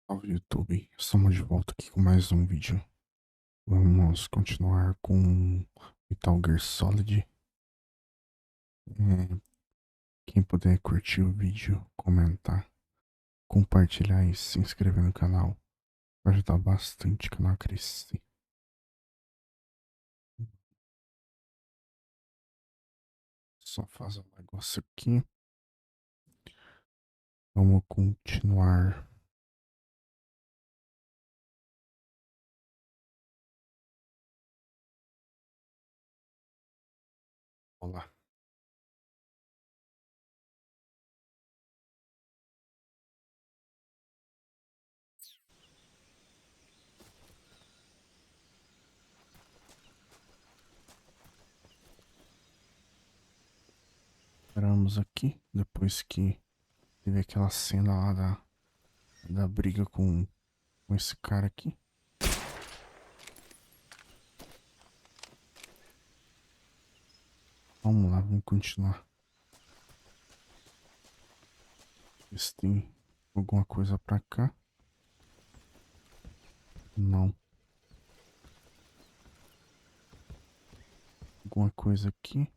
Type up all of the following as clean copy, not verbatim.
Salve YouTube, estamos de volta aqui com mais um vídeo. Vamos continuar com Metal Gear Solid. Quem puder curtir o vídeo, comentar, compartilhar e se inscrever no canal, vai ajudar bastante o canal a crescer. Só fazer um negócio aqui. Vamos continuar. Olá. Paramos aqui, depois que teve aquela cena lá da briga com esse cara aqui. Vamos lá, vamos continuar. Ver se tem alguma coisa pra cá. Não. Alguma coisa aqui.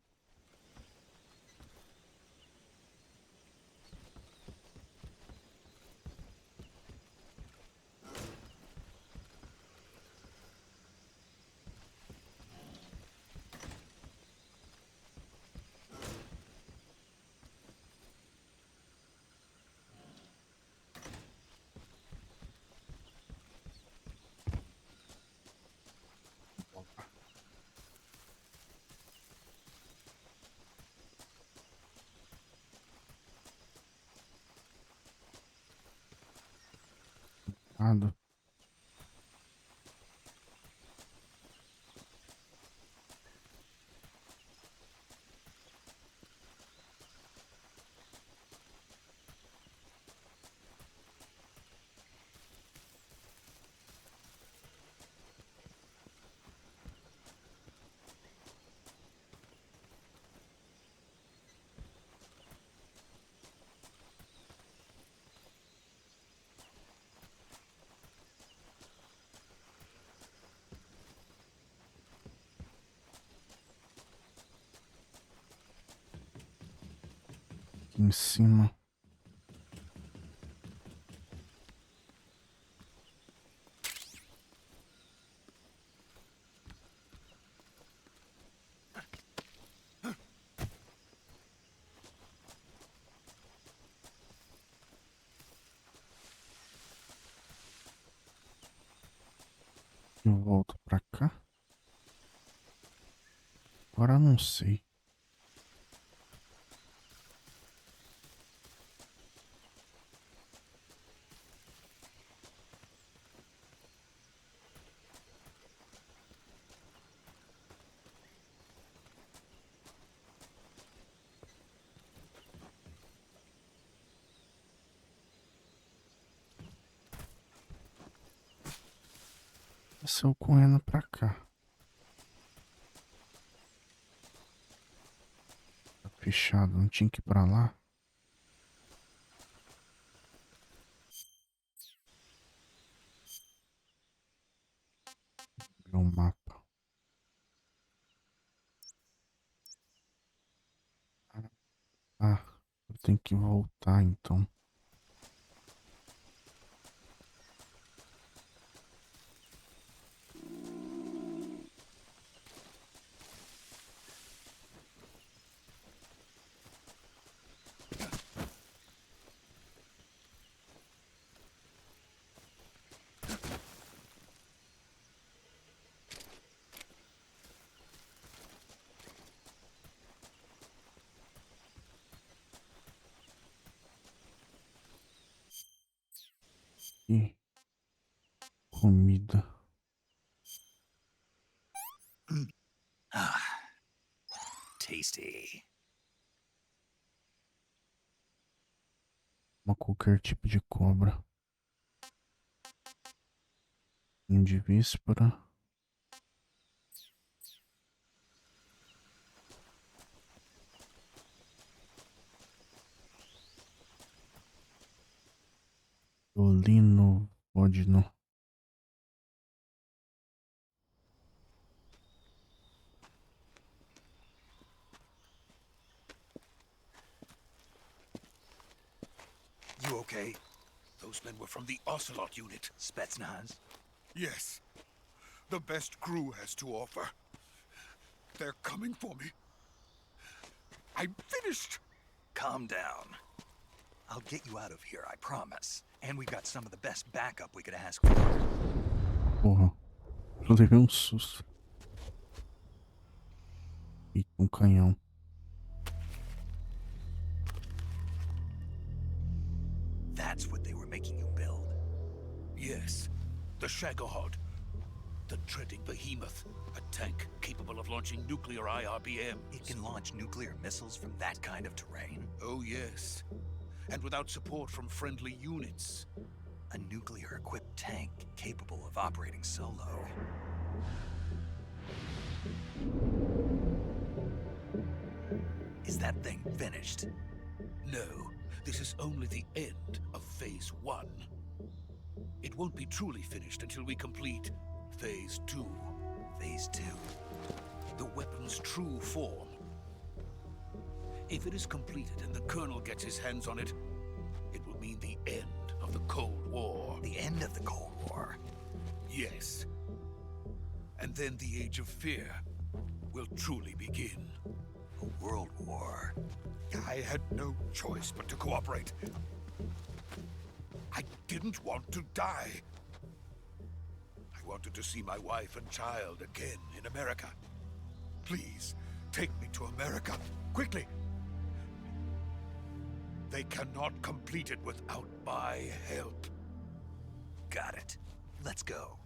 Nada. Aqui em cima. Eu volto pra cá. Agora eu não sei. Se eu correndo pra cá. Tá fechado, não tinha que ir pra lá. Ver o mapa. Ah, eu tenho que voltar então. E comida. Tasty. Qualquer tipo de cobra. De víspera. Violino Pode não. You okay? Those men were from the Ocelot unit. Spetsnaz? Yes. The best crew has to offer. They're coming for me. I'm finished. Calm down. I'll get you out of here, I promise. And we got some of the best backup we could ask for. Porra. Eu levei um susto. E um canhão. That's what they were making you build? Yes. The Shagohod. The treading behemoth. A tank capable of launching nuclear IRBMs. It can launch nuclear missiles from that kind of terrain? Oh, yes. And without support from friendly units. A nuclear-equipped tank capable of operating solo. Is that thing finished? No. This is only the end of Phase 1. It won't be truly finished until we complete Phase 2. Phase 2? The weapon's true form. If it is completed and the Colonel gets his hands on it, it will mean the end of the Cold War. The end of the Cold War? Yes. And then the Age of Fear will truly begin. A world war. I had no choice but to cooperate. I didn't want to die. I wanted to see my wife and child again in America. Please, take me to America, quickly. They cannot complete it without my help. Got it. Let's go.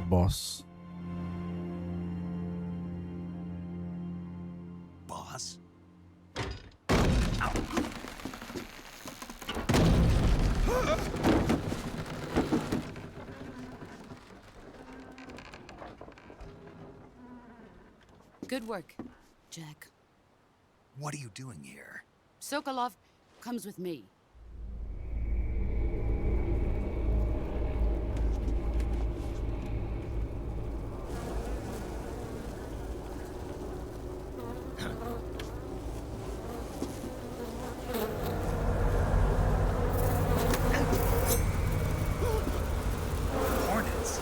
Boss. Boss? Good work, Jack. What are you doing here? Sokolov comes with me. Hornets?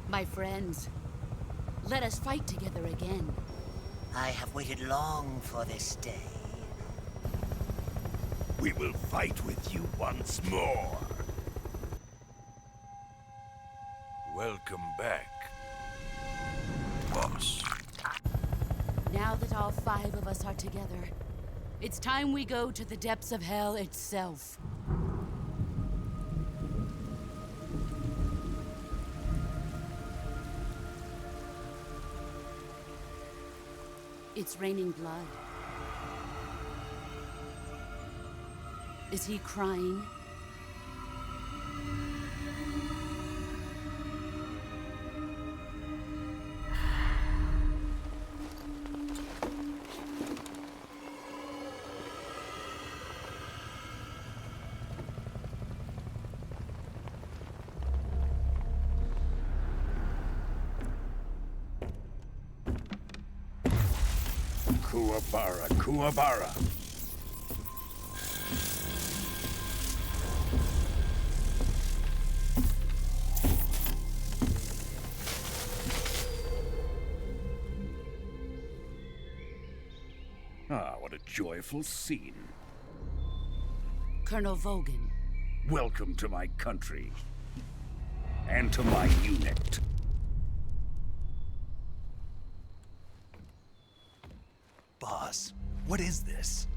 My friends, let us fight together again. I have waited long for this day. We will fight with you once more. Welcome back, boss. Now that all 5 of us are together, it's time we go to the depths of hell itself. It's raining blood. Is he crying? Kuwabara, Kuwabara. Ah, what a joyful scene. Colonel Vogan. Welcome to my country. And to my unit. Boss, what is this?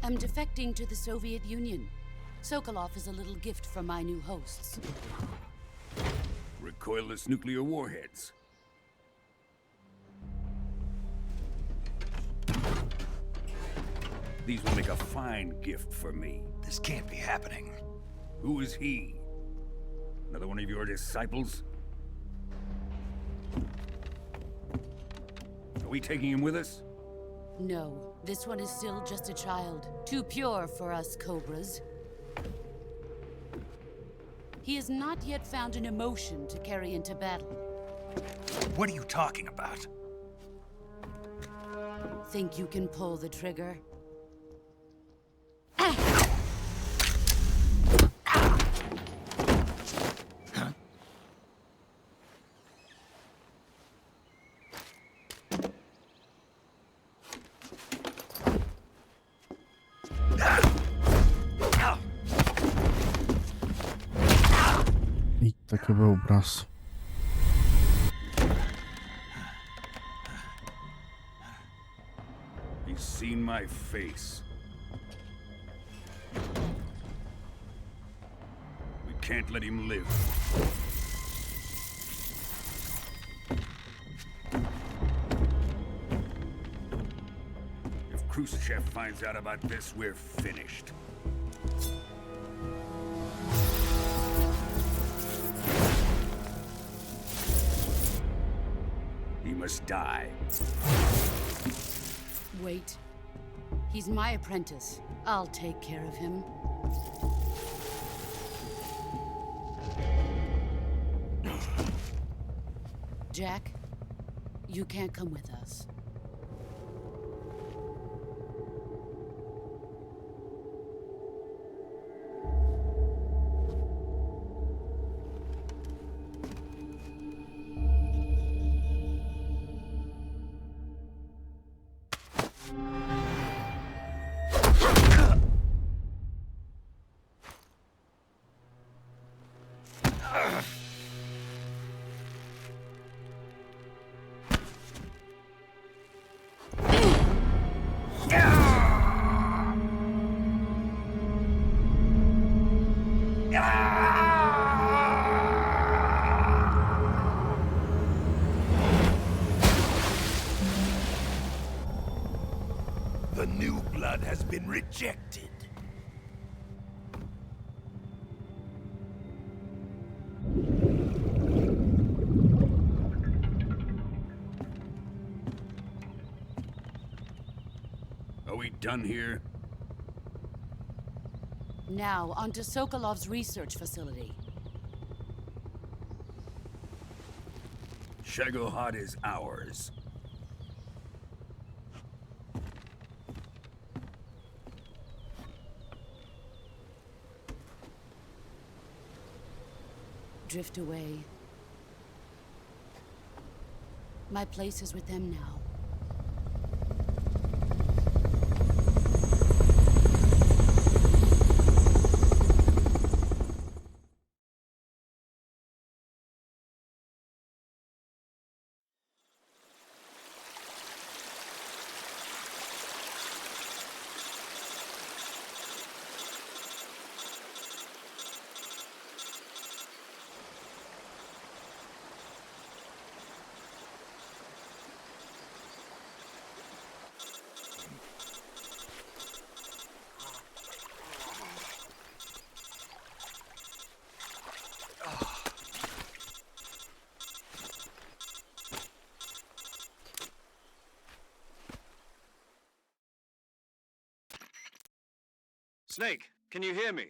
I'm defecting to the Soviet Union. Sokolov is a little gift from my new hosts. Recoilless nuclear warheads. These will make a fine gift for me. This can't be happening. Who is he? Another one of your disciples? Are we taking him with us? No, this one is still just a child. Too pure for us Cobras. He has not yet found an emotion to carry into battle. What are you talking about? Think you can pull the trigger? Eita, quebrou o braço. He's seen my face. We can't let him live. If Khrushchev finds out about this, we're finished. He must die. Wait. He's my apprentice. I'll take care of him. Jack, you can't come with us. The new blood has been rejected. Are we done here? Now, onto Sokolov's research facility. Shagohod is ours. Drift away. My place is with them now. Snake, can you hear me?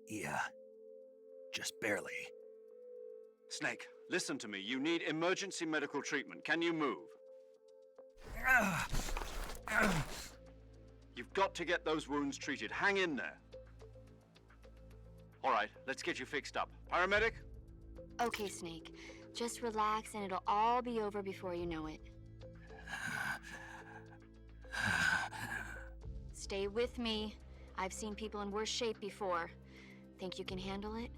Yeah. Just barely. Snake, listen to me. You need emergency medical treatment. Can you move? You've got to get those wounds treated. Hang in there. All right, let's get you fixed up. Paramedic? Okay, Snake. Just relax and it'll all be over before you know it. Stay with me. I've seen people in worse shape before. Think you can handle it?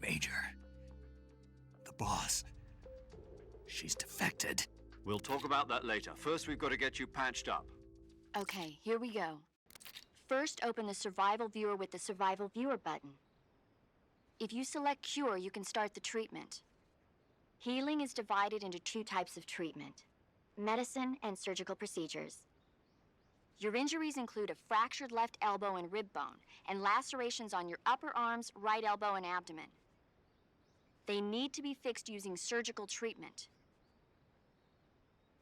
Major. The boss. She's defected. We'll talk about that later. First, we've got to get you patched up. Okay, here we go. First, open the survival viewer with the survival viewer button. If you select cure, you can start the treatment. Healing is divided into 2 types of treatment: medicine and surgical procedures. Your injuries include a fractured left elbow and rib bone, and lacerations on your upper arms, right elbow, and abdomen. They need to be fixed using surgical treatment.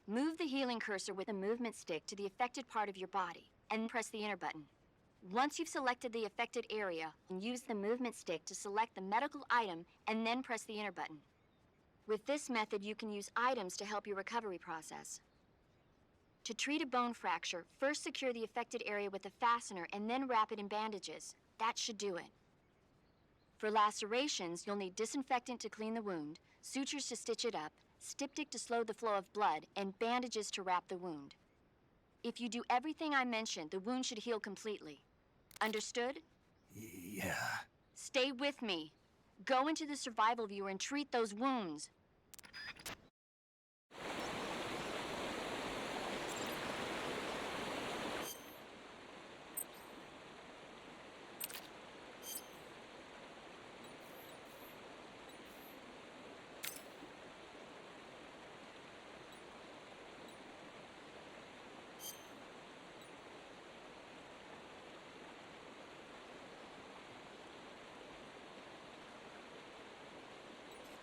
Move the healing cursor with a movement stick to the affected part of your body, and press the enter button. Once you've selected the affected area, use the movement stick to select the medical item, and then press the enter button. With this method, you can use items to help your recovery process. To treat a bone fracture, first secure the affected area with a fastener and then wrap it in bandages. That should do it. For lacerations, you'll need disinfectant to clean the wound, sutures to stitch it up, styptic to slow the flow of blood, and bandages to wrap the wound. If you do everything I mentioned, the wound should heal completely. Understood? Yeah. Stay with me. Go into the survival viewer and treat those wounds.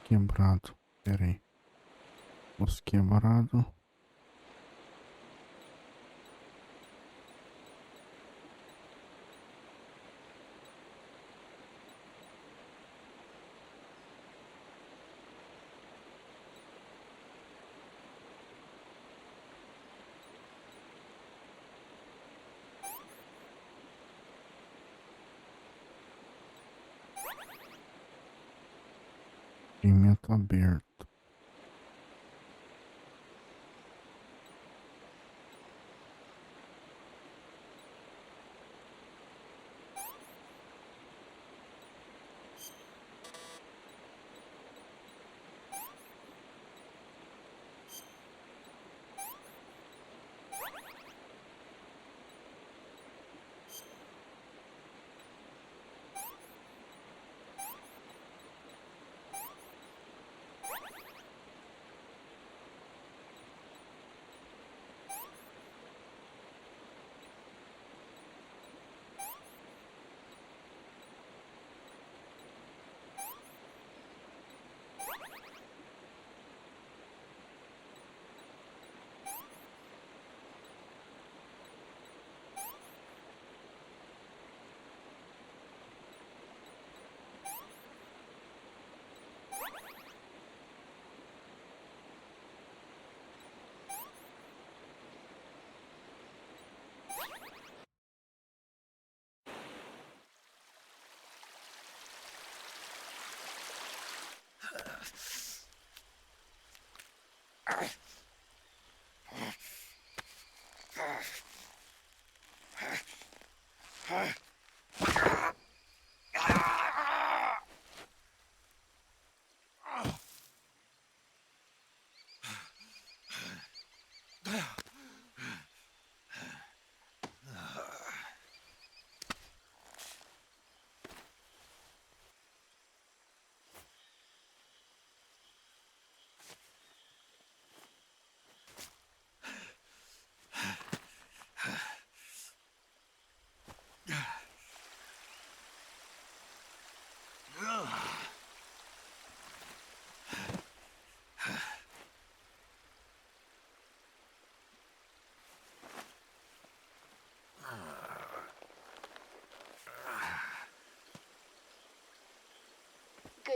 Quebrado. Pera aí. Os quebrado. Experimento aberto.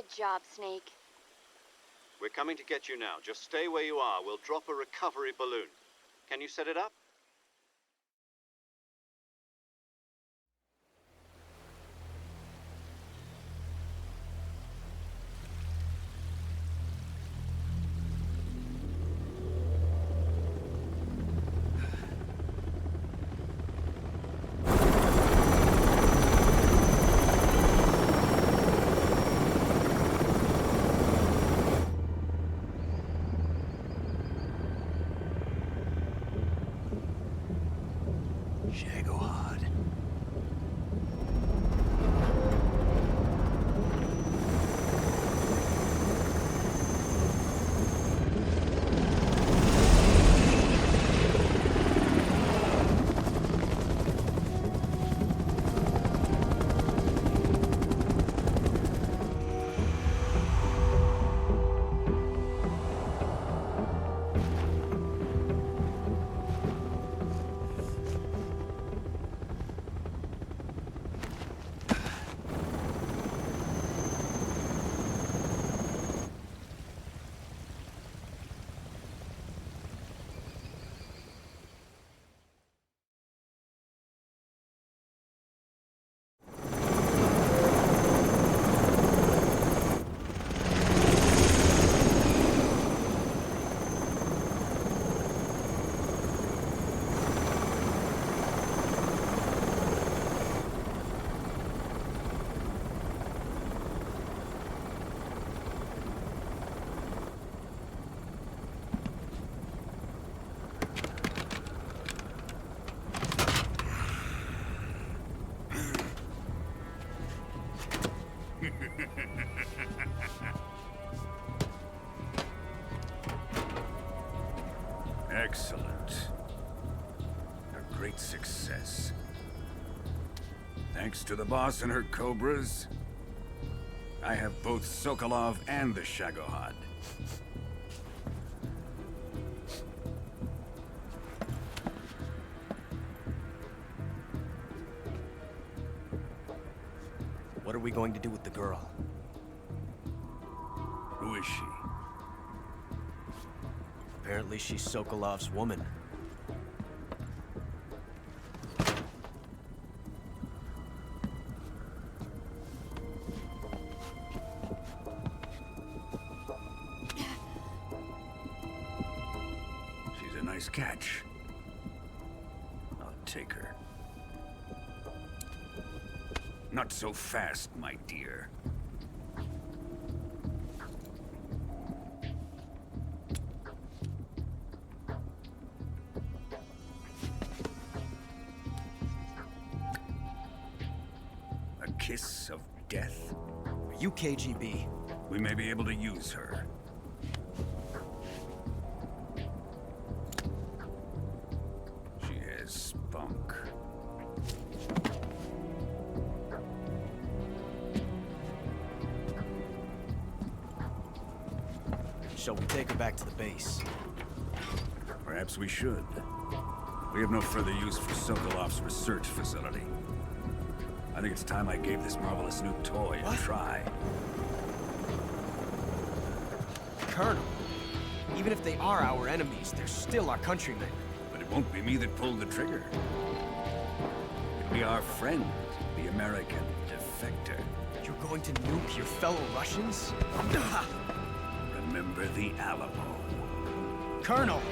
Good job, Snake. We're coming to get you now. Just stay where you are. We'll drop a recovery balloon. Can you set it up? Excellent. A great success. Thanks to the boss and her cobras, I have both Sokolov and the Shagohod. What are we going to do with the girl? Who is she? Apparently she's Sokolov's woman. She's a nice catch. I'll take her. Not so fast, my dear. A kiss of death? Are you KGB? We may be able to use her. She has spunk. Shall we take her back to the base? Perhaps we should. We have no further use for Sokolov's research facility. I think it's time I gave this marvelous new toy a try. Colonel, even if they are our enemies, they're still our countrymen. But it won't be me that pulled the trigger. It'll be our friend, the American defector. You're going to nuke your fellow Russians? Remember the Alamo. Colonel!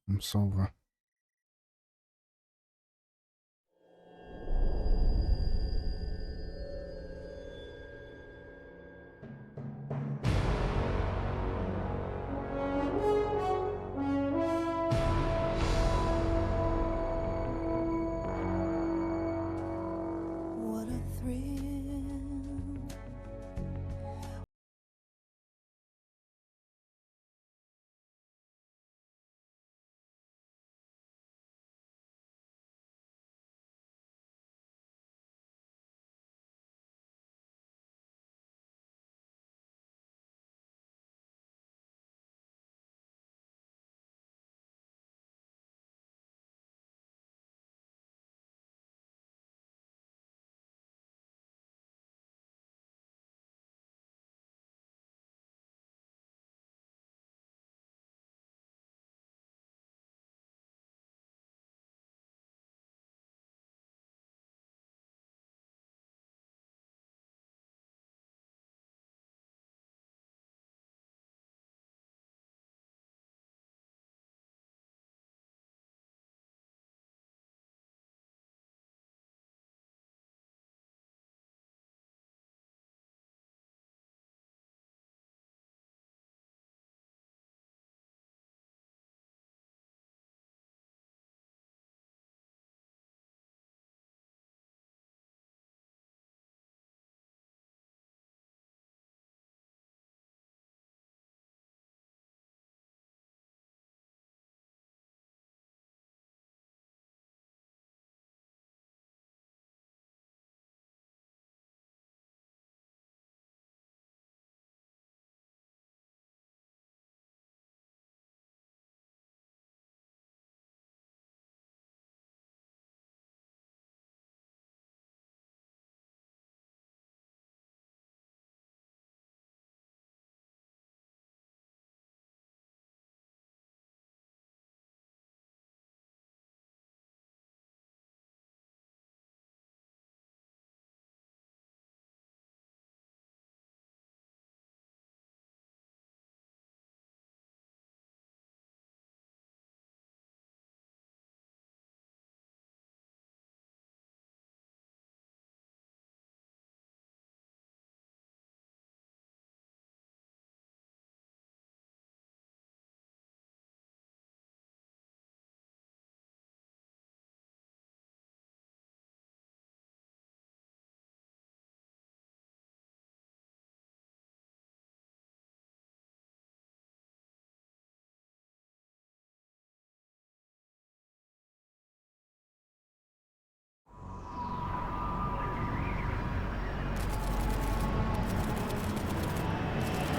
Vamos salvar. What a thrill.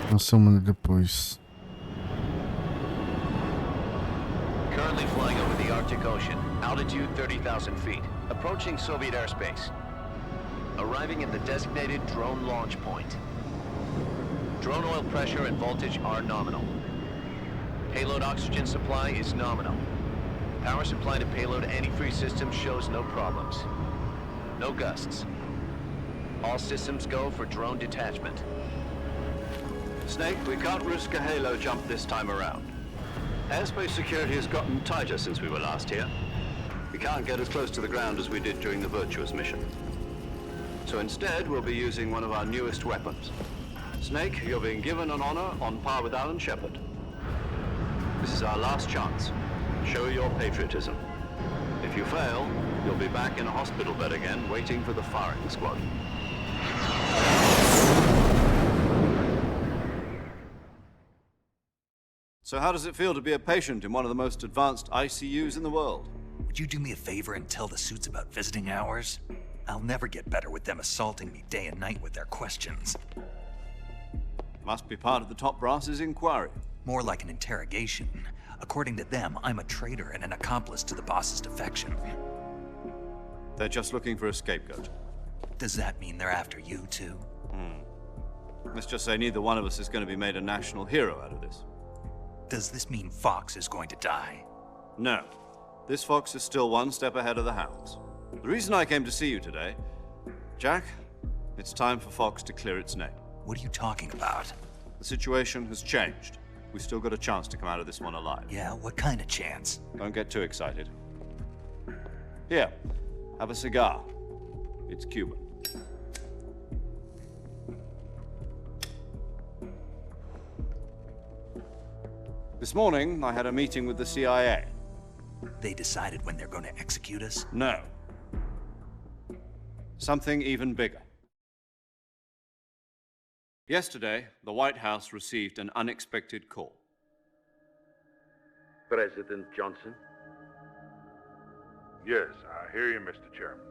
Uma semana depois. Currently flying over the Arctic Ocean, altitude 30,000 feet, approaching Soviet airspace. Arriving at the designated drone launch point. Drone oil pressure and voltage are nominal. Payload oxygen supply is nominal. Power supply to payload antifreeze system shows no problems. No gusts. All systems go for drone detachment. Snake, we can't risk a halo jump this time around. Airspace security has gotten tighter since we were last here. We can't get as close to the ground as we did during the Virtuous mission. So instead, we'll be using one of our newest weapons. Snake, you're being given an honor on par with Alan Shepard. This is our last chance. Show your patriotism. If you fail, you'll be back in a hospital bed again, waiting for the firing squad. So how does it feel to be a patient in one of the most advanced ICUs in the world? Would you do me a favor and tell the suits about visiting hours? I'll never get better with them assaulting me day and night with their questions. Must be part of the top brass's inquiry. More like an interrogation. According to them, I'm a traitor and an accomplice to the boss's defection. They're just looking for a scapegoat. Does that mean they're after you, too? Let's just say neither one of us is going to be made a national hero out of this. Does this mean Fox is going to die? No. This fox is still one step ahead of the hounds. The reason I came to see you today, Jack, it's time for Fox to clear its name. What are you talking about? The situation has changed. we still got a chance to come out of this one alive. Yeah, what kind of chance? Don't get too excited. Here, have a cigar. It's Cuban. This morning, I had a meeting with the CIA. They decided when they're going to execute us? No. Something even bigger. Yesterday, the White House received an unexpected call. President Johnson? Yes, I hear you, Mr. Chairman.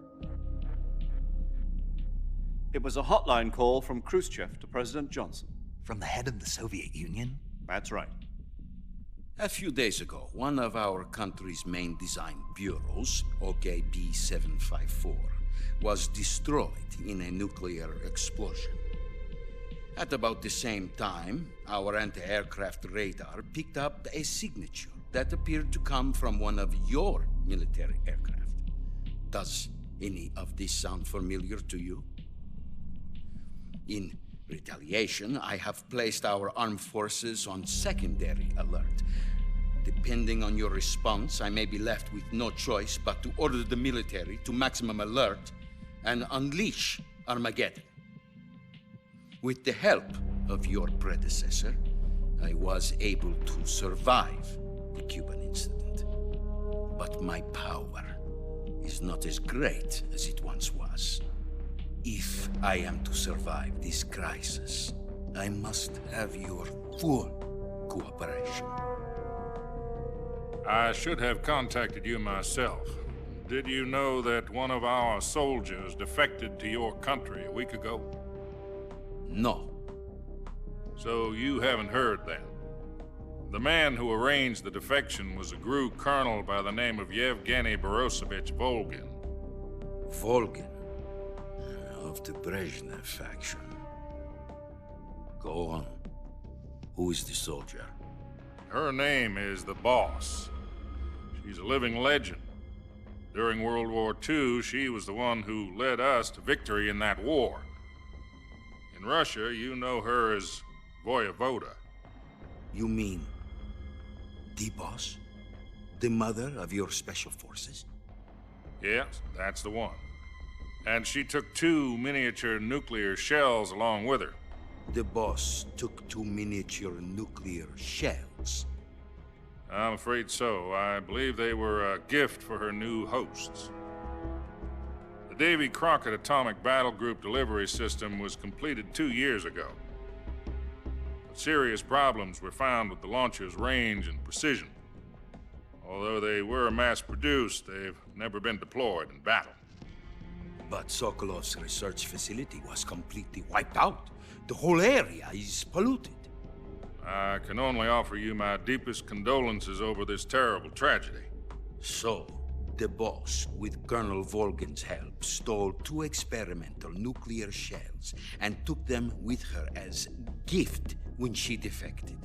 It was a hotline call from Khrushchev to President Johnson. From the head of the Soviet Union? That's right. A few days ago, one of our country's main design bureaus, OKB 754, was destroyed in a nuclear explosion. At about the same time, our anti-aircraft radar picked up a signature that appeared to come from one of your military aircraft. Does any of this sound familiar to you? In retaliation, I have placed our armed forces on secondary alert. Depending on your response, I may be left with no choice but to order the military to maximum alert and unleash Armageddon. With the help of your predecessor, I was able to survive the Cuban incident. But my power is not as great as it once was. If I am to survive this crisis, I must have your full cooperation. I should have contacted you myself. Did you know that one of our soldiers defected to your country a week ago? No. So you haven't heard then. The man who arranged the defection was a GRU colonel by the name of Yevgeny Borosovich Volgin. Volgin? Of the Brezhnev faction. Go on. Who is the soldier? Her name is the Boss. She's a living legend. During World War II, she was the one who led us to victory in that war. In Russia, you know her as Voyevoda. You mean the boss? The mother of your special forces? Yes, that's the one. And she took 2 miniature nuclear shells along with her. The boss took 2 miniature nuclear shells? I'm afraid so. I believe they were a gift for her new hosts. The Davy Crockett Atomic Battle Group delivery system was completed 2 years ago. But serious problems were found with the launcher's range and precision. Although they were mass-produced, they've never been deployed in battle. But Sokolov's research facility was completely wiped out. The whole area is polluted. I can only offer you my deepest condolences over this terrible tragedy. So, the boss, with Colonel Volgin's help, stole 2 experimental nuclear shells and took them with her as gift when she defected.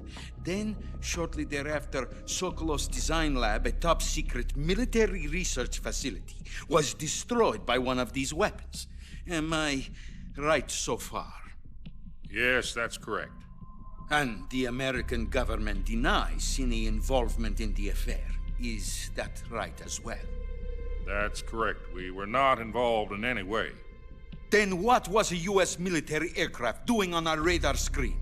Then, shortly thereafter, Sokolov's design lab, a top-secret military research facility, was destroyed by one of these weapons. Am I right so far? Yes, that's correct. And the American government denies any involvement in the affair. Is that right as well? That's correct. We were not involved in any way. Then what was a U.S. military aircraft doing on our radar screen?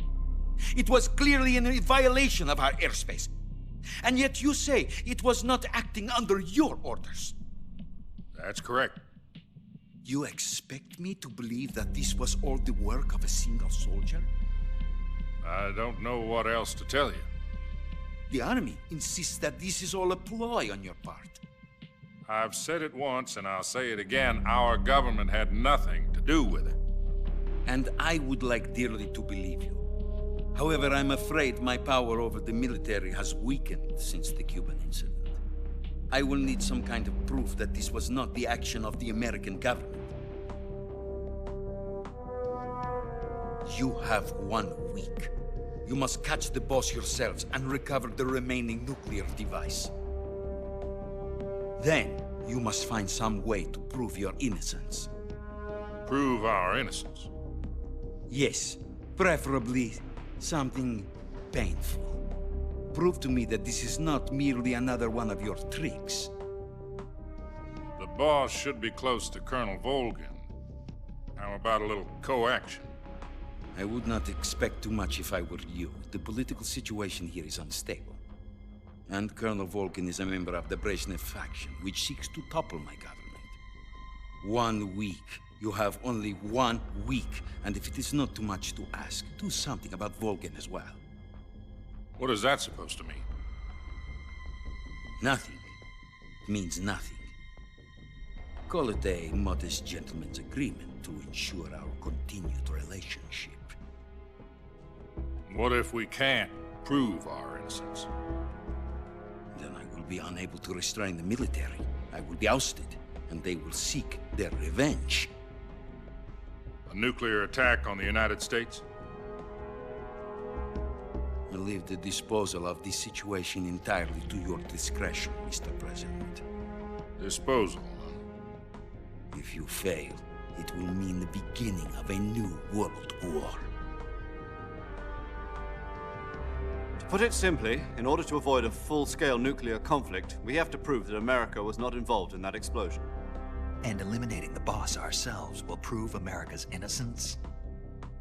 It was clearly in violation of our airspace. And yet you say it was not acting under your orders. That's correct. You expect me to believe that this was all the work of a single soldier? I don't know what else to tell you. The army insists that this is all a ploy on your part. I've said it once and I'll say it again. Our government had nothing to do with it. And I would like dearly to believe you. However, I'm afraid my power over the military has weakened since the Cuban incident. I will need some kind of proof that this was not the action of the American government. You have 1 week. You must catch the boss yourselves and recover the remaining nuclear device. Then, you must find some way to prove your innocence. Prove our innocence? Yes, preferably something painful. prove to me that this is not merely another one of your tricks. The boss should be close to Colonel Volgin. How about a little co-action? I would not expect too much if I were you. The political situation here is unstable. And Colonel Volgin is a member of the Brezhnev faction, which seeks to topple my government. 1 week. You have only 1 week. And if it is not too much to ask, do something about Volgin as well. What is that supposed to mean? Nothing. It means nothing. Call it a modest gentleman's agreement to ensure our continued relationship. What if we can't prove our innocence? Then I will be unable to restrain the military. I will be ousted, and they will seek their revenge. A nuclear attack on the United States? I leave the disposal of this situation entirely to your discretion, Mr. President. Disposal? If you fail, it will mean the beginning of a new world war. To put it simply, in order to avoid a full-scale nuclear conflict, we have to prove that America was not involved in that explosion. And eliminating the boss ourselves will prove America's innocence?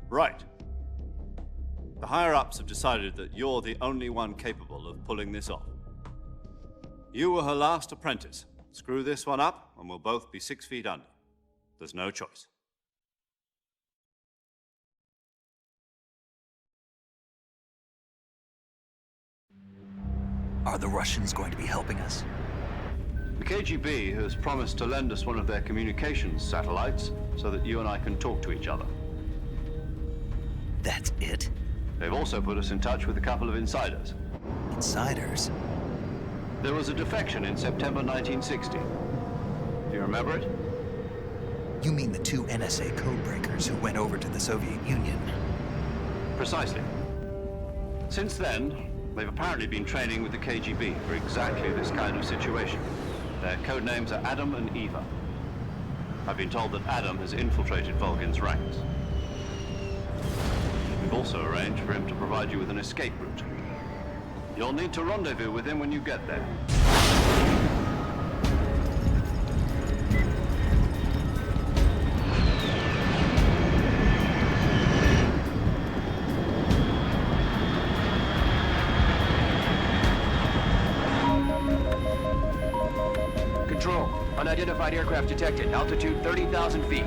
Right. The higher-ups have decided that you're the only one capable of pulling this off. You were her last apprentice. Screw this one up, and we'll both be 6 feet under. There's no choice. Are the Russians going to be helping us? The KGB has promised to lend us one of their communications satellites so that you and I can talk to each other. That's it? They've also put us in touch with a couple of insiders. Insiders? There was a defection in September 1960. Do you remember it? You mean the 2 NSA codebreakers who went over to the Soviet Union? Precisely. Since then, they've apparently been training with the KGB for exactly this kind of situation. Their code names are Adam and Eva. I've been told that Adam has infiltrated Volgin's ranks. We've also arranged for him to provide you with an escape route. You'll need to rendezvous with him when you get there. Control. Unidentified aircraft detected. Altitude 30,000 feet.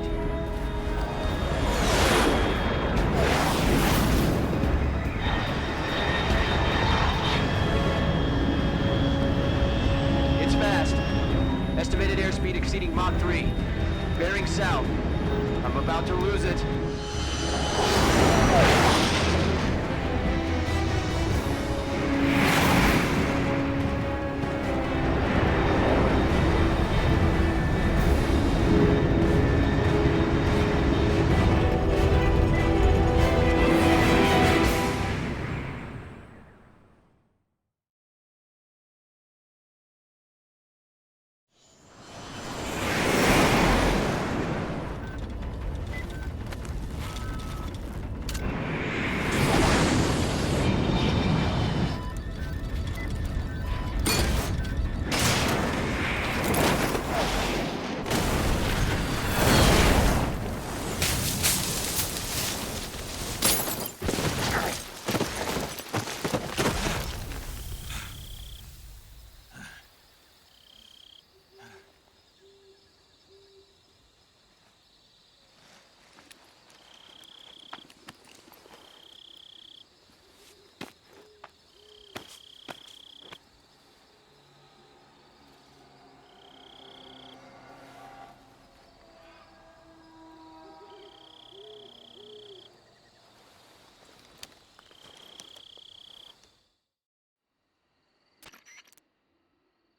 It's fast. Estimated airspeed exceeding Mach 3. Bearing south. I'm about to lose it.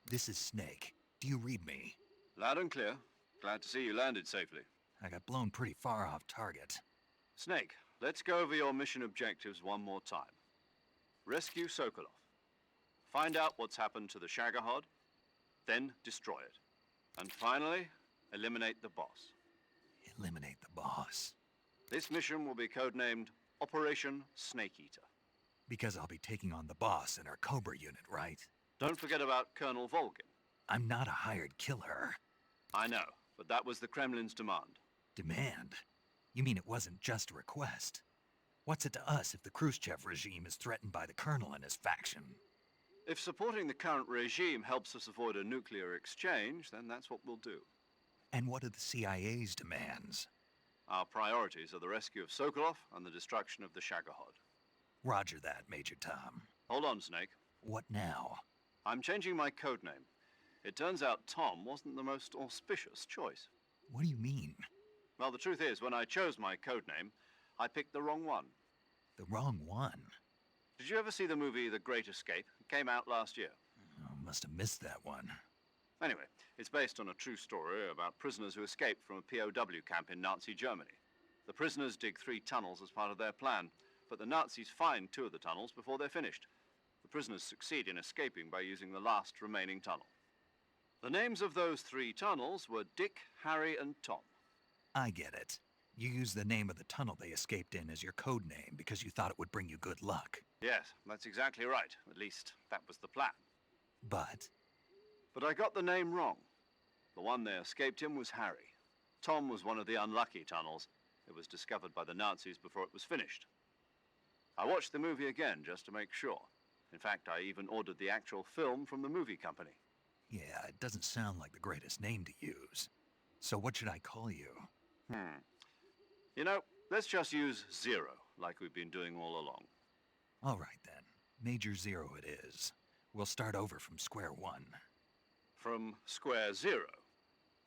This is Snake. Do you read me? Loud and clear. Glad to see you landed safely. I got blown pretty far off target. Snake, let's go over your mission objectives one more time. Rescue Sokolov. Find out what's happened to the Shagohod, then destroy it. And finally, eliminate the boss. Eliminate the boss. This mission will be codenamed Operation Snake Eater. Because I'll be taking on the boss in our Cobra unit, right? Don't forget about Colonel Volgin. I'm not a hired killer. I know, but that was the Kremlin's demand. Demand? You mean it wasn't just a request? What's it to us if the Khrushchev regime is threatened by the Colonel and his faction? If supporting the current regime helps us avoid a nuclear exchange, then that's what we'll do. And what are the CIA's demands? Our priorities are the rescue of Sokolov and the destruction of the Shagohod. Roger that, Major Tom. Hold on, Snake. What now? I'm changing my codename. It turns out Tom wasn't the most auspicious choice. What do you mean? Well, the truth is, when I chose my codename, I picked the wrong one. The wrong one? Did you ever see the movie The Great Escape? It came out last year. Oh, must have missed that one. Anyway, it's based on a true story about prisoners who escaped from a POW camp in Nazi Germany. The prisoners dig 3 tunnels as part of their plan, but the Nazis find 2 of the tunnels before they're finished. The prisoners succeed in escaping by using the last remaining tunnel. The names of those 3 tunnels were Dick, Harry, and Tom. I get it. You used the name of the tunnel they escaped in as your code name because you thought it would bring you good luck. Yes, that's exactly right. At least, that was the plan. But I got the name wrong. The one they escaped in was Harry. Tom was one of the unlucky tunnels. It was discovered by the Nazis before it was finished. I watched the movie again just to make sure. In fact, I even ordered the actual film from the movie company. yeah, it doesn't sound like the greatest name to use. So what should I call you? You know, let's just use Zero, like we've been doing all along. All right then. Major Zero it is. We'll start over from square one. From square 0.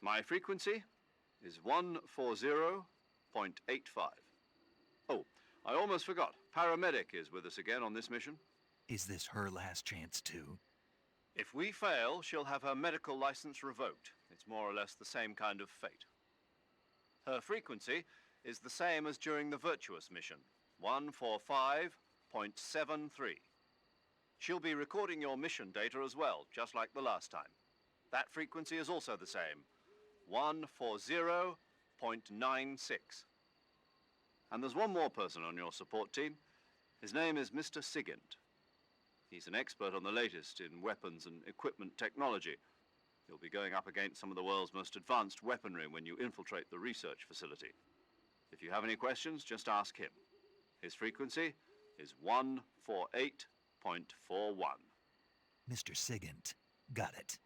My frequency is 140.85. Oh, I almost forgot. Paramedic is with us again on this mission. Is this her last chance too? If we fail, she'll have her medical license revoked. It's more or less the same kind of fate. Her frequency is the same as during the Virtuous mission, 145.73. She'll be recording your mission data as well, just like the last time. That frequency is also the same, 140.96. And there's one more person on your support team. His name is Mr. Sigint. He's an expert on the latest in weapons and equipment technology. You'll be going up against some of the world's most advanced weaponry when you infiltrate the research facility. If you have any questions, just ask him. His frequency is 148.41. Mr. Sigint. Got it.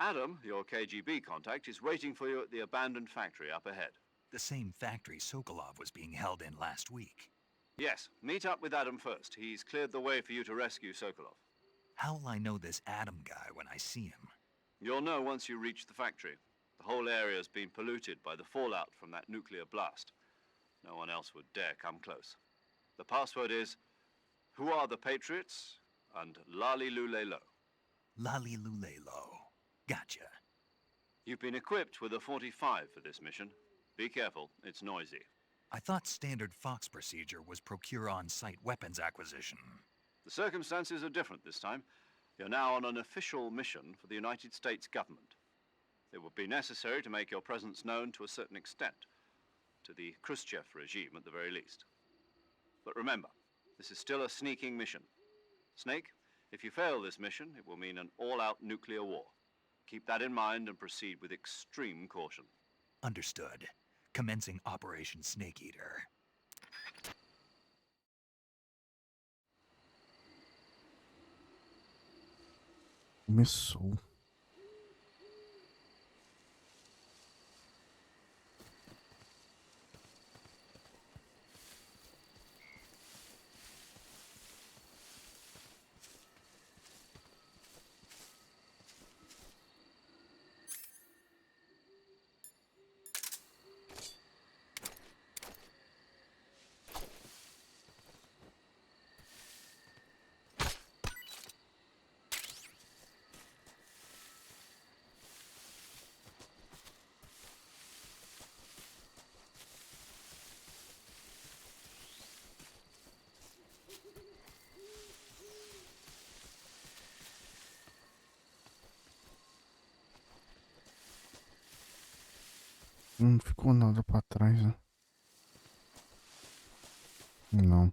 Adam, your KGB contact, is waiting for you at the abandoned factory up ahead. The same factory Sokolov was being held in last week. Yes, meet up with Adam first. He's cleared the way for you to rescue Sokolov. How will I know this Adam guy when I see him? You'll know once you reach the factory. The whole area's been polluted by the fallout from that nuclear blast. No one else would dare come close. The password is, "Who are the Patriots?" and Lali Lulelo. Lali Lulelo. Gotcha. You've been equipped with a 45 for this mission. Be careful, it's noisy. I thought standard Fox procedure was procure on-site weapons acquisition. The circumstances are different this time. You're now on an official mission for the United States government. It would be necessary to make your presence known to a certain extent, to the Khrushchev regime at the very least. But remember, this is still a sneaking mission. Snake, if you fail this mission, it will mean an all-out nuclear war. Keep that in mind and proceed with extreme caution. Understood. Commencing Operation Snake Eater. Começou. Não ficou nada pra trás, né? Não.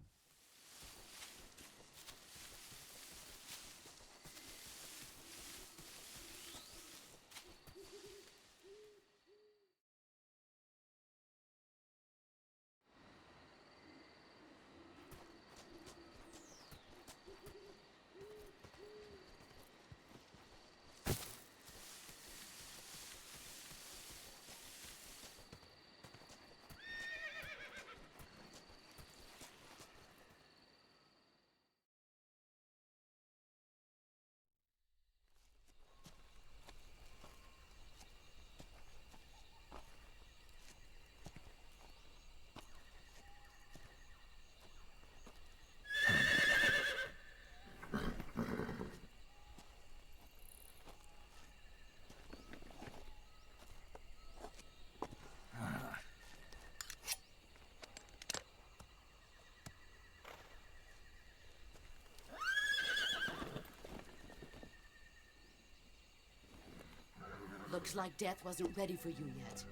Looks like death wasn't ready for you yet.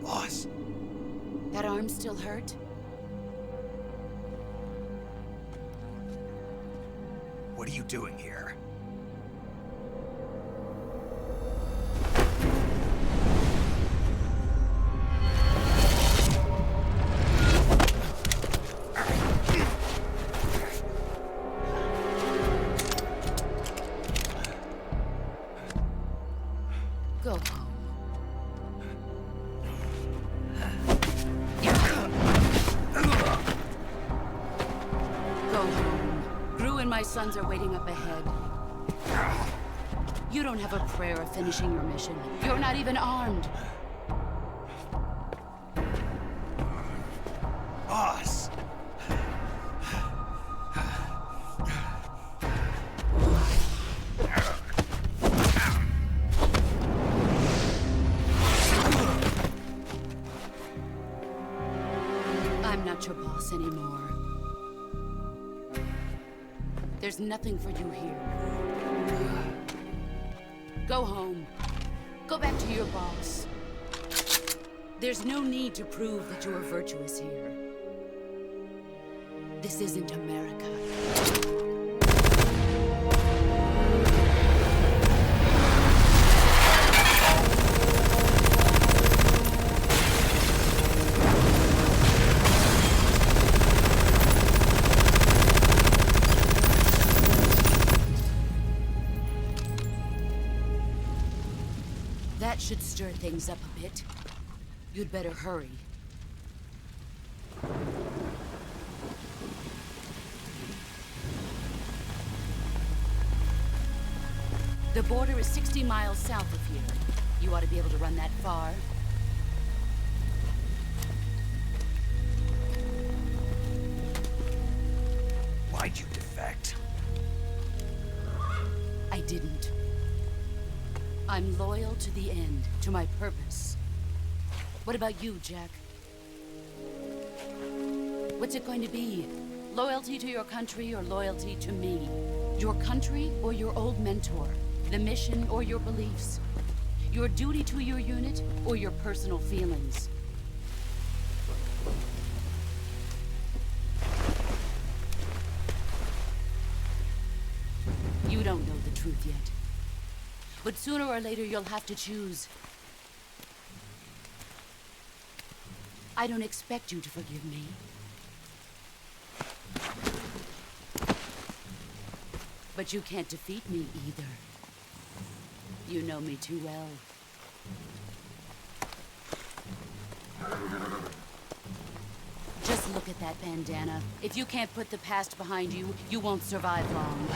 Boss. That arm still hurt? What are you doing here? Go home. Go home. Gru and my sons are waiting up ahead. You don't have a prayer of finishing your mission. You're not even armed. Boss! I'm not your boss anymore. There's nothing for you here. Go home. Go back to your boss. There's no need to prove that you are virtuous here. This isn't America. That should stir things up a bit. You'd better hurry. The border is 60 miles south of here. You ought to be able to run that far. Why'd you defect? I didn't. I'm loyal to the end, to my purpose. What about you, Jack? What's it going to be? Loyalty to your country or loyalty to me? Your country or your old mentor? The mission or your beliefs? Your duty to your unit or your personal feelings? You don't know the truth yet. But sooner or later, you'll have to choose. I don't expect you to forgive me. But you can't defeat me either. You know me too well. Just look at that bandana. If you can't put the past behind you, you won't survive long.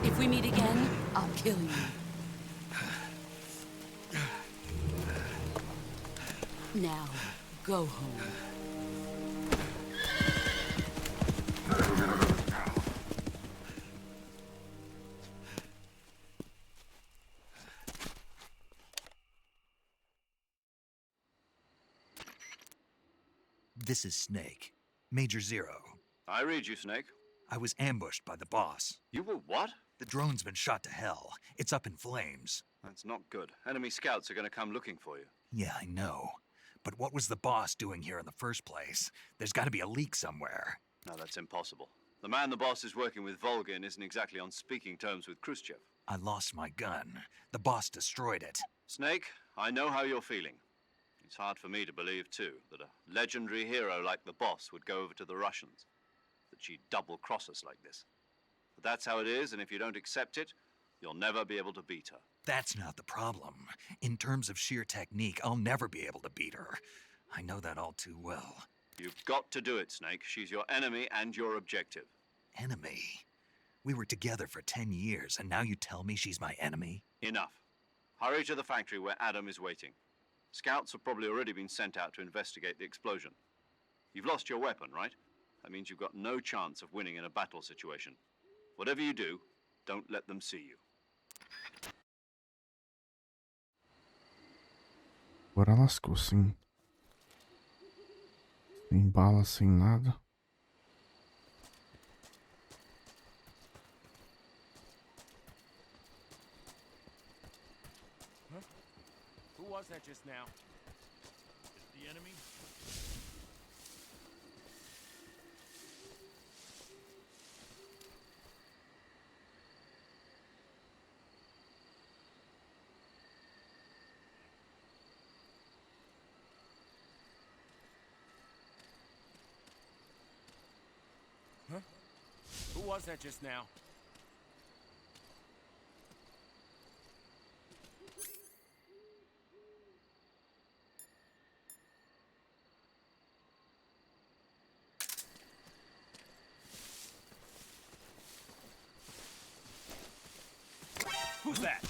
If we meet again, I'll kill you. Now, go home. This is Snake. Major Zero. I read you, Snake. I was ambushed by the boss. You were what? The drone's been shot to hell. It's up in flames. That's not good. Enemy scouts are going to come looking for you. Yeah, I know. But what was the boss doing here in the first place? There's got to be a leak somewhere. No, that's impossible. The man the boss is working with, Volgin, isn't exactly on speaking terms with Khrushchev. I lost my gun. The boss destroyed it. Snake, I know how you're feeling. It's hard for me to believe, too, that a legendary hero like the boss would go over to the Russians. That she'd double-cross us like this. But that's how it is, and if you don't accept it, you'll never be able to beat her. That's not the problem. In terms of sheer technique, I'll never be able to beat her. I know that all too well. You've got to do it, Snake. She's your enemy and your objective. Enemy? We were together for 10 years, and now you tell me she's my enemy? Enough. Hurry to the factory where Adam is waiting. Scouts have probably already been sent out to investigate the explosion. You've lost your weapon, right? That means you've got no chance of winning in a battle situation. Whatever you do, don't let them see you. Agora lascou, sim. Sem bala, sem nada. Who was that just now? Is the enemy? Huh? Who was that just now? Who's that?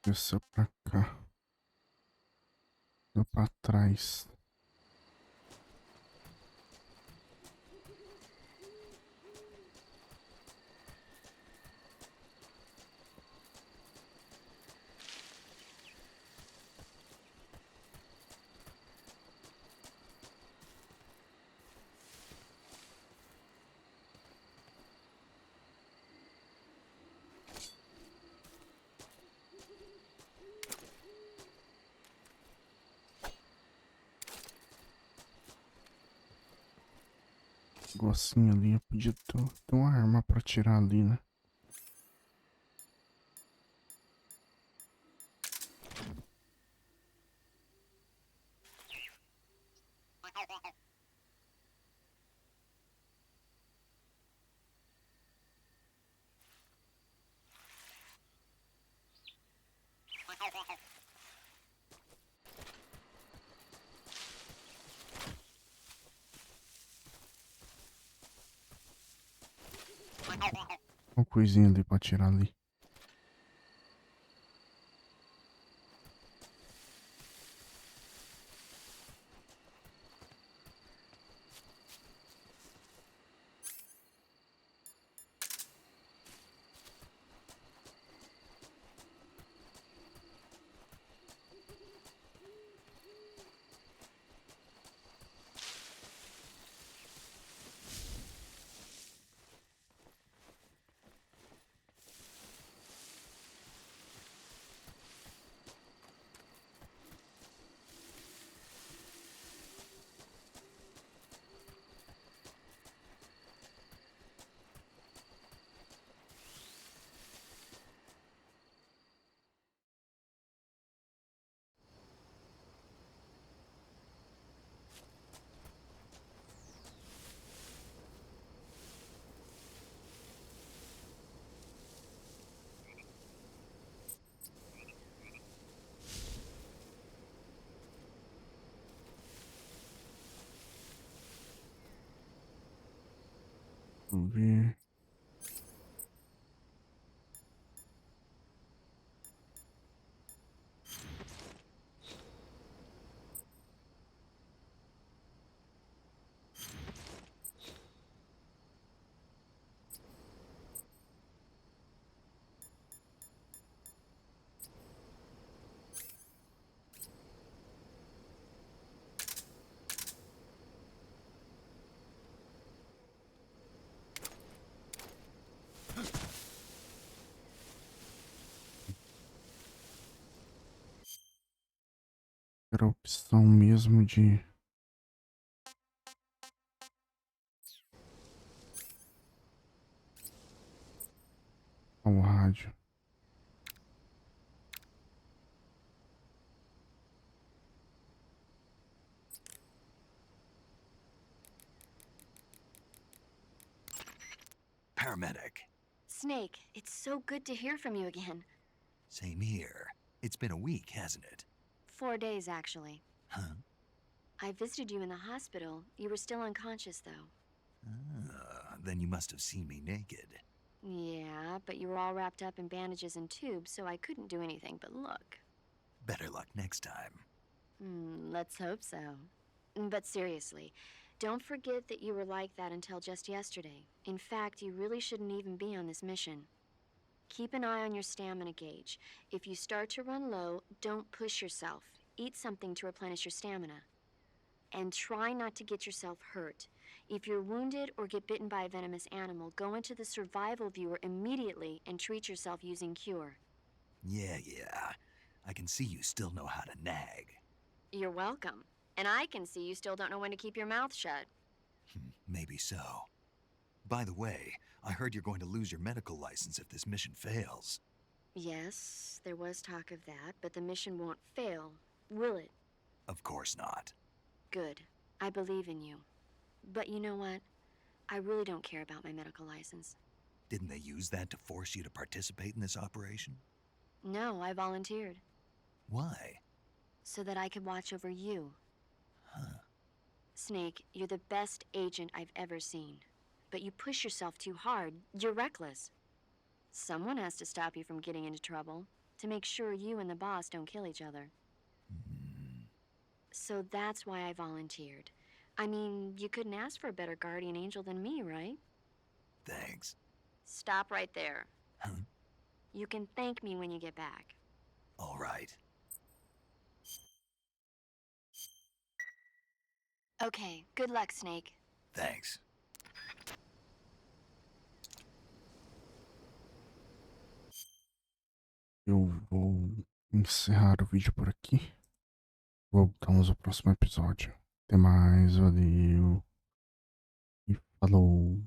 Desceu pra cá. Deu pra trás. Negocinho ali, eu podia ter uma arma pra tirar ali, né? Uma coisinha ali pra tirar ali. Vamos ver. Era a opção mesmo de ao rádio. Paramedic. Snake, it's so good to hear from you again. Same here. It's been a week, hasn't it? 4 days, actually. Huh? I visited you in the hospital. You were still unconscious, though. Then you must have seen me naked. Yeah, but you were all wrapped up in bandages and tubes, so I couldn't do anything but look. Better luck next time. Let's hope so. But seriously, don't forget that you were like that until just yesterday. In fact, you really shouldn't even be on this mission. Keep an eye on your stamina gauge. If you start to run low, don't push yourself. Eat something to replenish your stamina. And try not to get yourself hurt. If you're wounded or get bitten by a venomous animal, go into the survival viewer immediately and treat yourself using cure. Yeah. I can see you still know how to nag. You're welcome. And I can see you still don't know when to keep your mouth shut. Maybe so. By the way, I heard you're going to lose your medical license if this mission fails. Yes, there was talk of that, but the mission won't fail, will it? Of course not. Good. I believe in you. But you know what? I really don't care about my medical license. Didn't they use that to force you to participate in this operation? No, I volunteered. Why? So that I could watch over you. Huh. Snake, you're the best agent I've ever seen. But you push yourself too hard. You're reckless. Someone has to stop you from getting into trouble, to make sure you and the boss don't kill each other. So that's why I volunteered. I mean, you couldn't ask for a better guardian angel than me, right? Thanks. Stop right there. Huh? You can thank me when you get back. All right. Okay, good luck, Snake. Thanks. Eu vou encerrar o vídeo por aqui. Voltamos ao próximo episódio. Até mais, valeu e falou.